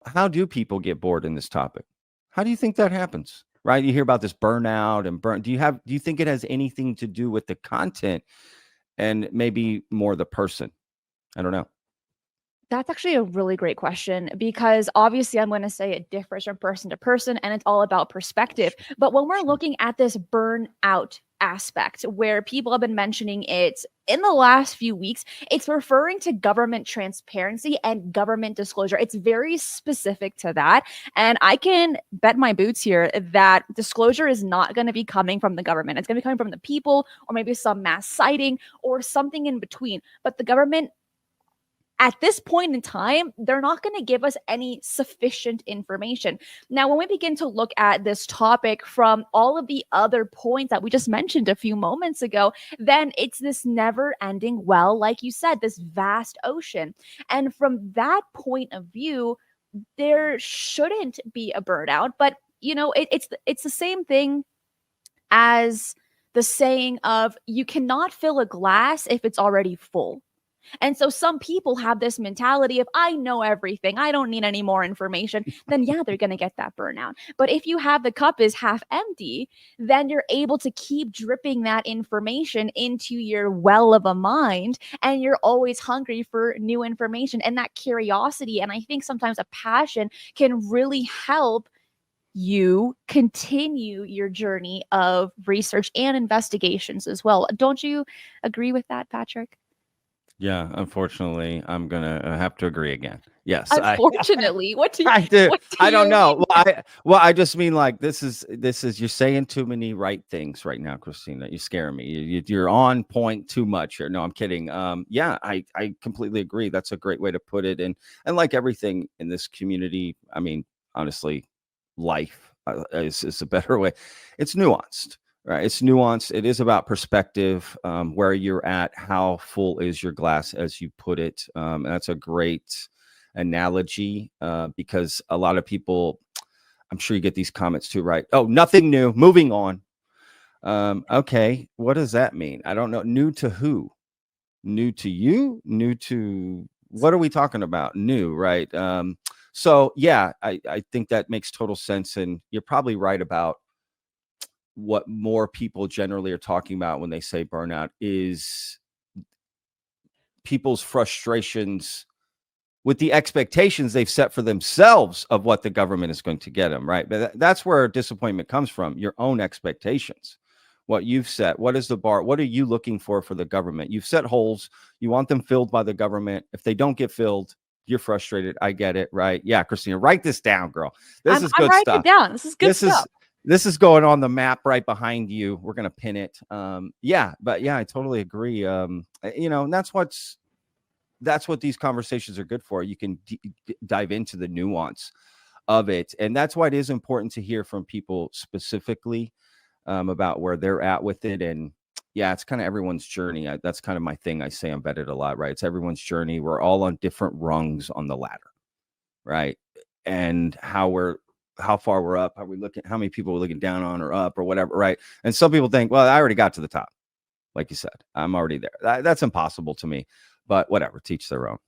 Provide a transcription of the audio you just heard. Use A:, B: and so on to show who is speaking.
A: how do people get bored in this topic? How do you think that happens? Right? You hear about this burnout and burn. Do you think it has anything to do with the content and maybe more the person? I don't know.
B: That's actually a really great question because obviously I'm going to say it differs from person to person and it's all about perspective. But when we're
A: Sure.
B: looking at this burnout aspect where people have been mentioning it in the last few weeks, it's referring to government transparency and government disclosure. It's very specific to that. And I can bet my boots here that disclosure is not going to be coming from the government. It's going to be coming from the people or maybe some mass sighting or something in between. But the government at this point in time, they're not going to give us any sufficient information. Now, when we begin to look at this topic from all of the other points that we just mentioned a few moments ago, then it's this never ending well, like you said, this vast ocean. And from that point of view, there shouldn't be a burnout, but it's the same thing as the saying of you cannot fill a glass if it's already full. And so some people have this mentality of, I know everything, I don't need any more information. Then, yeah, they're going to get that burnout. But if you have the cup is half empty, then you're able to keep dripping that information into your well of a mind. And you're always hungry for new information and that curiosity. And I think sometimes a passion can really help you continue your journey of research and investigations as well. Don't you agree with that, Patrick?
A: Yeah, unfortunately, I'm gonna have to agree again. Yes, I
B: Unfortunately,
A: I do.
B: what do
A: I don't
B: you
A: know.
B: mean?
A: I just mean like this is you're saying too many right things right now, Christina. You're scaring me. You're on point too much here. No, I'm kidding. Yeah, I completely agree. That's a great way to put it. And like everything in this community, I mean, honestly, life is a better way. It's nuanced. Right. It's nuanced. It is about perspective, where you're at, how full is your glass, as you put it. And that's a great analogy, because a lot of people, I'm sure you get these comments too, right? Oh, nothing new. Moving on. Okay. What does that mean? I don't know. New to who? New to you? New to what are we talking about? New, right? So yeah, I think that makes total sense. And you're probably right about what more people generally are talking about when they say burnout is people's frustrations with the expectations they've set for themselves of what the government is going to get them, right? But that's where disappointment comes from, your own expectations. What you've set, what is the bar? What are you looking for the government? You've set holes, you want them filled by the government. If they don't get filled, you're frustrated. I get it, right? Yeah, Christina, write this down, girl. This is
B: I'm
A: good
B: writing it
A: stuff.
B: down. This is good
A: This
B: stuff.
A: is this is going on the map right behind you. We're gonna pin it. Yeah, but yeah, I totally agree. And that's what these conversations are good for. You can dive into the nuance of it, and that's why it is important to hear from people specifically, about where they're at with it. And yeah, it's kind of everyone's journey. That's kind of my thing. I say I'm vetted a lot, right? It's everyone's journey. We're all on different rungs on the ladder, right? And how far we're up, how we looking, how many people we're looking down on or up or whatever, right? And some people think, well, I already got to the top. Like you said, I'm already there. That's impossible to me, but whatever, teach their own.